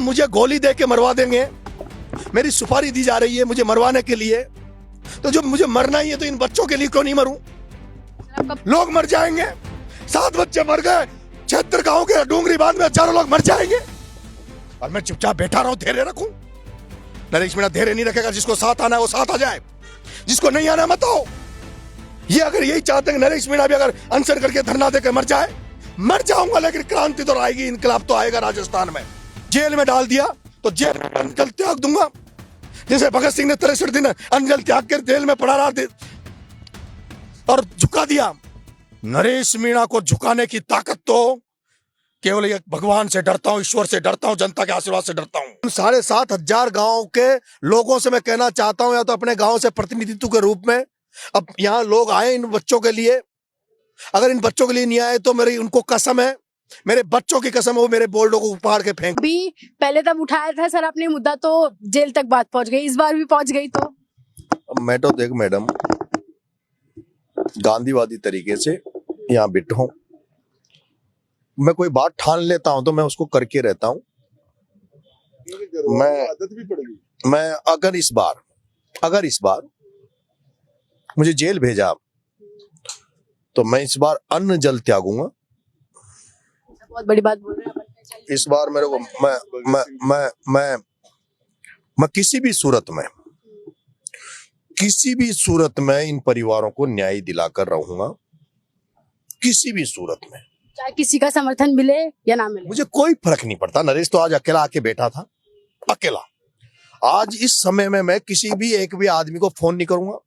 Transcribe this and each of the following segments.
मुझे गोली दे के मरवा देंगे, मेरी सुपारी दी जा रही है मुझे मरवाने के लिए, तो जब मुझे मरना ही है तो इन बच्चों के लिए क्यों नहीं मरूं? लोग मर जाएंगे, 7 बच्चे मर गए, 76 गांव के डूंगरी बांध में हजारों लोग मर जाएंगे और मैं चुपचाप बैठा रहूं, धैर्य रखूं? नरेश मीणा धैर्य नहीं रखेगा। जिसको साथ आना है वो साथ आ जाए, जिसको नहीं आना मत आओ। ये अगर यही चाहते हैं नरेश मीणा भी अगर अनशन करके धरना देकर मर जाए, मर जाऊंगा, लेकिन क्रांति तो आएगी, इनकलाब तो आएगा। राजस्थान में जेल में डाल दिया तो जेल में अंजल त्याग दूंगा, जैसे भगत सिंह ने 63 दिन अंजल त्याग कर जेल में पड़ा रहा और झुका दिया। नरेश मीणा को झुकाने की ताकत तो केवल एक भगवान से डरता हूं, ईश्वर से डरता हूं, जनता के आशीर्वाद से डरता हूं। 7,500 गांव के लोगों से मैं कहना चाहता हूं, या तो अपने गांव से प्रतिनिधित्व के रूप में अब यहां लोग आए इन बच्चों के लिए। अगर इन बच्चों के लिए नहीं आए तो मेरी उनको कसम है, मेरे बच्चों की कसम है, वो मेरे बोर्डों को उपाड़ के फेंक। भी पहले तब उठाया था सर आपने मुद्दा तो जेल तक बात पहुंच गई, इस बार भी पहुंच गई तो मैं तो देख मैडम, गांधीवादी तरीके से यहाँ बैठा हूं, मैं कोई बात ठान लेता हूं तो मैं उसको करके रहता हूं। मैं अगर इस बार मुझे जेल भेजा तो मैं इस बार अन्न जल त्यागूंगा। बहुत बड़ी बात बोल रहे हैं। इस बार मेरे को मैं किसी भी सूरत में इन परिवारों को न्याय दिलाकर रहूंगा, किसी भी सूरत में, चाहे किसी का समर्थन मिले या ना मिले, मुझे कोई फर्क नहीं पड़ता। नरेश तो आज अकेला आके बैठा था, अकेला। आज इस समय में मैं किसी भी एक भी आदमी को फोन नहीं करूंगा,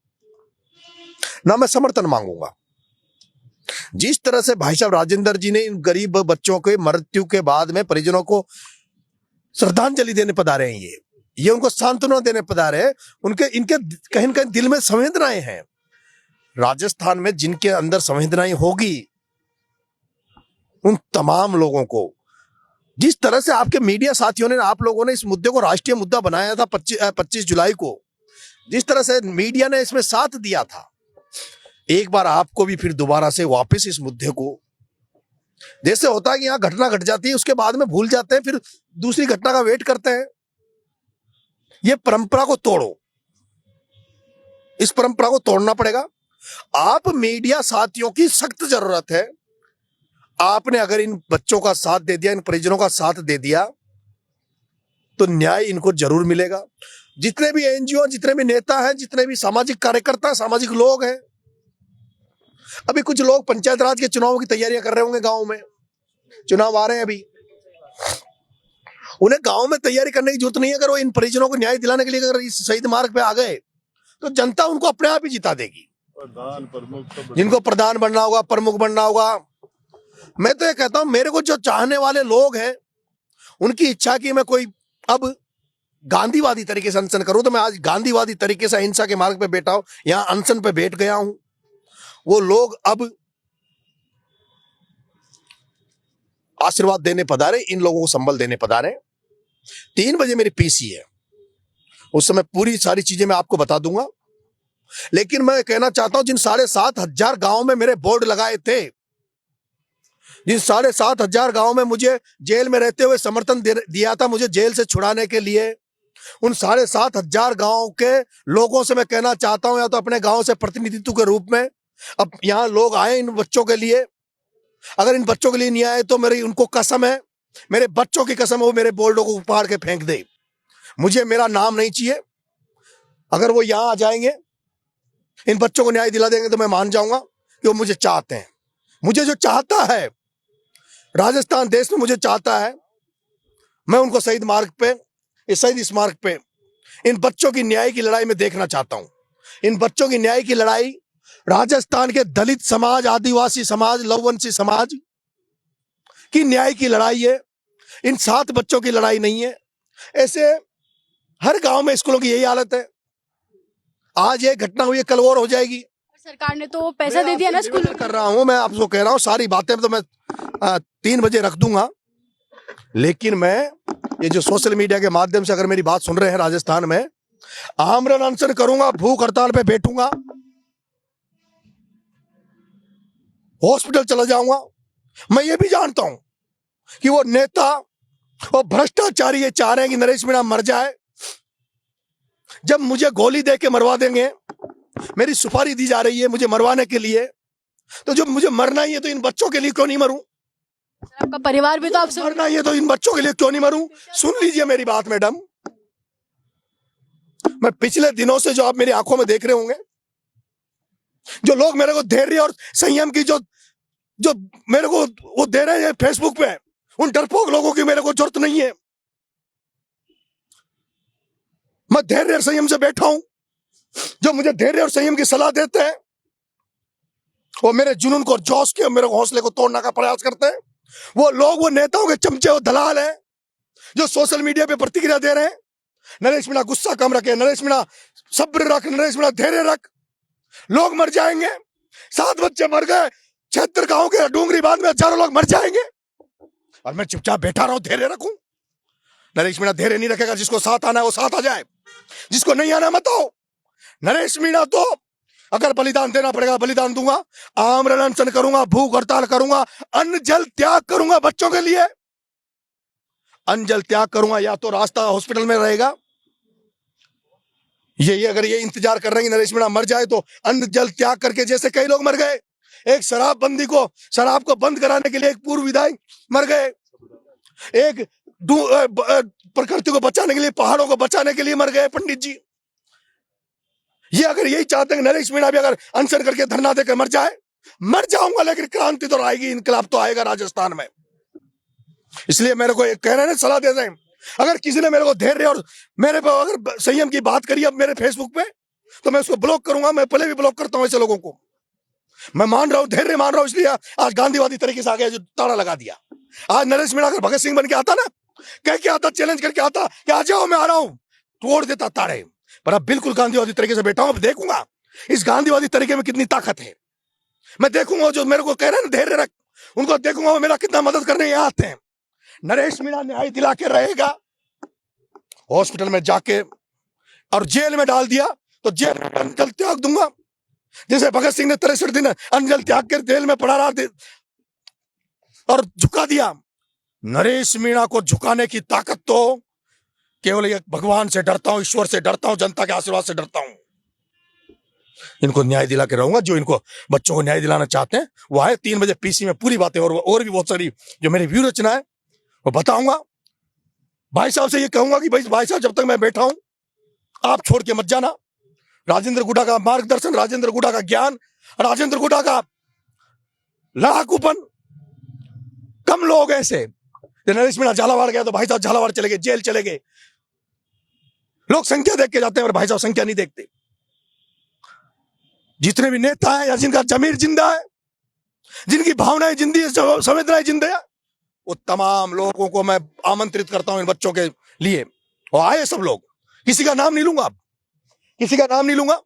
ना मैं समर्थन मांगूंगा। जिस तरह से भाई साहब राजेंद्र जी ने इन गरीब बच्चों के मृत्यु के बाद में परिजनों को श्रद्धांजलि देने पधारे हैं, ये उनको सांत्वना देने पधारे हैं, इनके कहीं न कहीं दिल में संवेदनाएं हैं। राजस्थान में जिनके अंदर संवेदनाएं होगी, उन तमाम लोगों को, जिस तरह से आपके मीडिया साथियों ने, आप लोगों ने इस मुद्दे को राष्ट्रीय मुद्दा बनाया था 25 जुलाई को, जिस तरह से मीडिया ने इसमें साथ दिया था, एक बार आपको भी फिर दोबारा से वापस इस मुद्दे को, जैसे होता है कि यहां घटना घट जाती है उसके बाद में भूल जाते हैं, फिर दूसरी घटना का वेट करते हैं। ये परंपरा को तोड़ो, इस परंपरा को तोड़ना पड़ेगा। आप मीडिया साथियों की सख्त जरूरत है। आपने अगर इन बच्चों का साथ दे दिया, इन परिजनों का साथ दे दिया, तो न्याय इनको जरूर मिलेगा। जितने भी एनजीओ, जितने भी नेता हैं, जितने भी सामाजिक कार्यकर्ता, सामाजिक लोग हैं, अभी कुछ लोग पंचायत राज के चुनाव की तैयारियां कर रहे होंगे, गांव में चुनाव आ रहे हैं अभी, उन्हें गांव में तैयारी करने की जरूरत नहीं है। अगर वो इन परिजनों को न्याय दिलाने के लिए अगर इस शहीद मार्ग पे आ गए तो जनता उनको अपने आप ही जिता देगी। जिनको प्रधान बनना होगा, प्रमुख बनना होगा। मैं तो ये कहता हूं, मेरे को जो चाहने वाले लोग हैं उनकी इच्छा की मैं कोई अब गांधीवादी तरीके से अनशन करूं, तो मैं आज गांधीवादी तरीके से अहिंसा के मार्ग पे बैठा हूं, यहां अनशन पे बैठ गया हूं। वो लोग अब आशीर्वाद देने पधारे, इन लोगों को संबल देने पधारे। 3 बजे मेरी पीसी है, उस समय पूरी सारी चीजें मैं आपको बता दूंगा। लेकिन मैं कहना चाहता हूं, जिन 7,500 गांव में मेरे बोर्ड लगाए थे, जिन 7,500 गांव में मुझे जेल में रहते हुए समर्थन दिया था, मुझे जेल से छुड़ाने के लिए, उन 7,500 गांव के लोगों से मैं कहना चाहता हूं, या तो अपने गांव से प्रतिनिधित्व के रूप में, अब यहां लोग आए इन बच्चों के लिए। अगर इन बच्चों के लिए नहीं आए तो मेरी उनको कसम है, मेरे बच्चों की कसम है, वो मेरे बोर्डों को उपाड़ के फेंक दे। मुझे मेरा नाम नहीं चाहिए। अगर वो यहां आ जाएंगे, इन बच्चों को न्याय दिला देंगे, तो मैं मान जाऊंगा कि वो मुझे चाहते हैं। मुझे जो चाहता है, राजस्थान देश में मुझे चाहता है, मैं उनको शहीद मार्ग पे, इस शहीद स्मारक पे इन बच्चों की न्याय की लड़ाई में देखना चाहता हूं। इन बच्चों की न्याय की लड़ाई राजस्थान के दलित समाज, आदिवासी समाज, लववंशी समाज की न्याय की लड़ाई है। इन 7 बच्चों की लड़ाई नहीं है। ऐसे हर गांव में स्कूलों की यही हालत है। आज ये घटना हुई है, कल और हो जाएगी। सरकार ने तो पैसा दे दिया ना स्कूल कर रहा हूं, मैं आपको कह रहा हूं, सारी बातें तो मैं 3 बजे रख दूंगा। लेकिन मैं ये जो सोशल मीडिया के माध्यम से अगर मेरी बात सुन रहे हैं राजस्थान में, आमरण अनशन करूंगा, भूख हड़ताल पे बैठूंगा, हॉस्पिटल चला जाऊंगा। मैं ये भी जानता हूं कि वो नेता और भ्रष्टाचारी ये चाह रहे हैं कि नरेश मीणा मर जाए। जब मुझे गोली दे के मरवा देंगे, मेरी सुपारी दी जा रही है मुझे मरवाने के लिए, तो जब मुझे मरना ही है तो इन बच्चों के लिए क्यों नहीं मरूं? आपका परिवार भी तो आपसे मरना ही है तो इन बच्चों के लिए क्यों नहीं मरूं? सुन लीजिए मेरी बात मैडम, मैं पिछले दिनों से जो आप मेरी आंखों में देख रहे होंगे, जो लोग मेरे को धैर्य और संयम की जो जो मेरे को वो दे रहे हैं फेसबुक पे, उन डरपोक लोगों की मेरे को जरूरत नहीं है। मैं धैर्य और संयम से बैठा हूं। जो मुझे धैर्य और संयम की सलाह देते हैं वो मेरे जुनून को, जोश के, मेरे हौसले को तोड़ने का प्रयास करते हैं। वो लोग, वो नेताओं के चमचे और दलाल हैं जो सोशल मीडिया पे प्रतिक्रिया दे रहे हैं, नरेश मीणा गुस्सा कम रखे, नरेश मीणा सब्र रख, नरेश मीणा धैर्य रख, लोग मर जाएंगे। 7 बच्चे मर गए 76 गांव के डूंगरी बांध में, हजारों लोग मर जाएंगे और मैं चुपचाप बैठा रहा हूं, धैर्य रखूं। नरेश मीणा धैर्य नहीं रखेगा। जिसको साथ आना है वो साथ आ जाए, जिसको नहीं आना मत आओ। नरेश मीणा तो अगर बलिदान देना पड़ेगा बलिदान दूंगा, आमरण अनशन करूंगा, भूख हड़ताल करूंगा, अन्न जल त्याग करूंगा बच्चों के लिए। अन्न जल त्याग करूंगा, या तो रास्ता हॉस्पिटल में रहेगा, ये अगर ये इंतजार कर रहे हैं कि नरेश मीणा मर जाए तो अन्न जल त्याग करके, जैसे कई लोग मर गए। एक शराबबंदी को, शराब को बंद कराने के लिए एक पूर्व विधायक मर गए, एक प्रकृति को बचाने के लिए, पहाड़ों को बचाने के लिए मर गए पंडित जी। ये अगर यही चाहते हैं नरेश मीणा भी अगर अनशन करके धरना देकर मर जाए, मर जाऊंगा, लेकिन क्रांति तो आएगी, इनकलाब तो आएगा राजस्थान में। इसलिए मेरे को कह रहे हैं, सलाह दे रहे हैं, अगर किसी ने मेरे को धैर्य और मेरे पे अगर संयम की बात करी अब मेरे फेसबुक पे, तो मैं उसको ब्लॉक करूंगा। मैं पहले भी ब्लॉक करता हूं ऐसे लोगों को। मैं मान रहा हूं, धैर्य मान रहा हूं, इसलिए आज गांधीवादी तरीके से आ गया, जो ताड़ा लगा दिया। आज नरेश मीणा अगर भगत सिंह बन के आता ना, कह के आता, चैलेंज करके आता कि आ जाओ मैं आ रहा हूं, तोड़ देता ताड़े। पर अब बिल्कुल गांधीवादी तरीके से बैठा हूं, अब देखूंगा इस गांधीवादी तरीके में कितनी ताकत है। मैं देखूंगा जो मेरे को कह रहे हैं ना धैर्य रख, उनको देखूंगा वो मेरा कितना मदद करने यहाँ आते हैं। नरेश मीणा न्याय दिला के रहेगा, हॉस्पिटल में जाके और जेल में डाल दिया तो जेल में अन्न जल त्याग दूंगा। जैसे भगत सिंह ने 63 दिन अन्न जल त्याग कर जेल में पड़ा रहा और झुका दिया। नरेश मीणा को झुकाने की ताकत तो केवल एक भगवान से डरता हूं, ईश्वर से डरता हूं, जनता के आशीर्वाद से डरता हूं। इनको न्याय दिला के रहूंगा। जो इनको बच्चों को न्याय दिलाना चाहते हैं वो आए 3 बजे पीसी में, पूरी बातें और भी बहुत सारी जो मेरी व्यू रचना है वो बताऊंगा। भाई साहब से ये कहूंगा कि भाई साहब जब तक मैं बैठा हूं आप छोड़ के मत जाना। राजेंद्र गुडा का मार्गदर्शन, राजेंद्र गुडा का ज्ञान, राजेंद्र गुडा का लड़ाकूपन, कम लोग ऐसे। नरेश मीणा झालावाड़ गया तो भाई साहब झालावाड़ चले गए, जेल चले गए। लोग संख्या देख के जाते हैं और भाई साहब संख्या नहीं देखते। जितने भी नेता हैं या जिनका जमीर जिंदा है, जिनकी भावनाएं जिंदी है, संवेदनाएं जिंदा है, वो तमाम लोगों को मैं आमंत्रित करता हूं इन बच्चों के लिए। और आए सब लोग, किसी का नाम नहीं लूंगा, किसी का नाम नहीं लूंगा।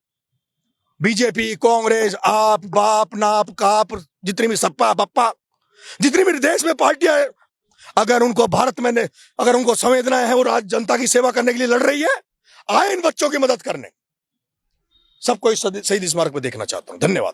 बीजेपी, कांग्रेस, आप, बाप, नाप, काप, जितनी भी सपा बप्पा, जितनी भी देश में पार्टियां हैं, अगर उनको भारत में अगर उनको संवेदनाएं हैं, वो आज जनता की सेवा करने के लिए लड़ रही है, आए इन बच्चों की मदद करने। सबको इस शहीद स्मारक में देखना चाहता हूं। धन्यवाद।